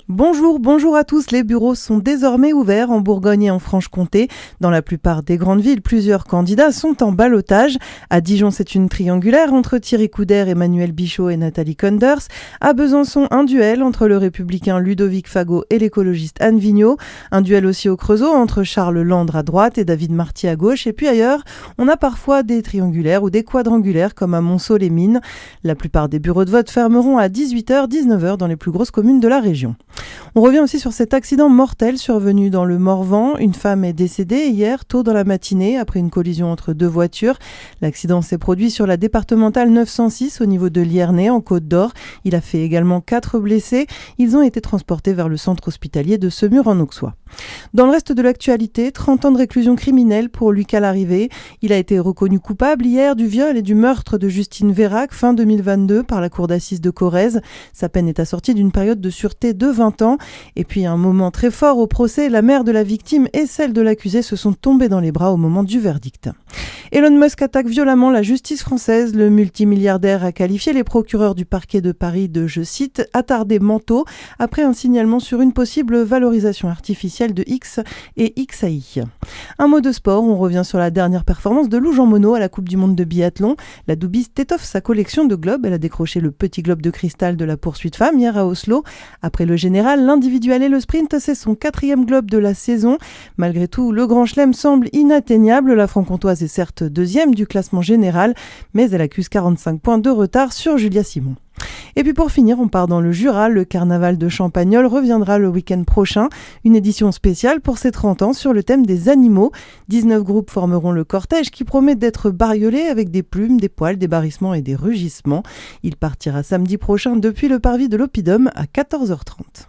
Bonjour à tous. Les bureaux sont désormais ouverts en Bourgogne et en Franche-Comté. Dans la plupart des grandes villes, plusieurs candidats sont en ballottage. À Dijon, c'est une triangulaire entre Thierry Coudert, Emmanuel Bichot et Nathalie Kunders. À Besançon, un duel entre le républicain Ludovic Fagot et l'écologiste Anne Vigneault. Un duel aussi au Creusot entre Charles Landre à droite et David Marty à gauche. Et puis ailleurs, on a parfois des triangulaires ou des quadrangulaires comme à Monceau-les-Mines. La plupart des bureaux de vote fermeront à 18h, 19h dans les plus grosses communes de la région. On revient aussi sur cet accident mortel survenu dans le Morvan. Une femme est décédée hier tôt dans la matinée après une collision entre deux voitures. L'accident s'est produit sur la départementale 906 au niveau de Liernay en Côte d'Or. Il a fait également 4 blessés. Ils ont été transportés vers le centre hospitalier de Semur en Auxois. Dans le reste de l'actualité, 30 ans de réclusion criminelle pour Lucas Larrivé. Il a été reconnu coupable hier du viol et du meurtre de Justine Vérac fin 2022 par la cour d'assises de Corrèze. Sa peine est assortie d'une période de sûreté de 20 ans. Et puis un moment très fort au procès, la mère de la victime et celle de l'accusé se sont tombées dans les bras au moment du verdict. Elon Musk attaque violemment la justice française. Le multimilliardaire a qualifié les procureurs du parquet de Paris de, je cite, attardés mentaux après un signalement sur une possible valorisation artificielle de X et XAI. Un mot de sport, on revient sur la dernière performance de Lou Jean Monod à la Coupe du Monde de biathlon. La doubiste étoffe sa collection de globes. Elle a décroché le petit globe de cristal de la poursuite femme hier à Oslo. Après le général, l'individuel et le sprint, c'est son 4e globe de la saison. Malgré tout, le Grand Chelem semble inatteignable. La Franc-Comtoise est certes 2e du classement général, mais elle accuse 45 points de retard sur Julia Simon. Et puis pour finir, on part dans le Jura. Le carnaval de Champagnole reviendra le week-end prochain. Une édition spéciale pour ses 30 ans sur le thème des animaux. 19 groupes formeront le cortège qui promet d'être bariolé avec des plumes, des poils, des barrissements et des rugissements. Il partira samedi prochain depuis le parvis de l'Oppidum à 14h30.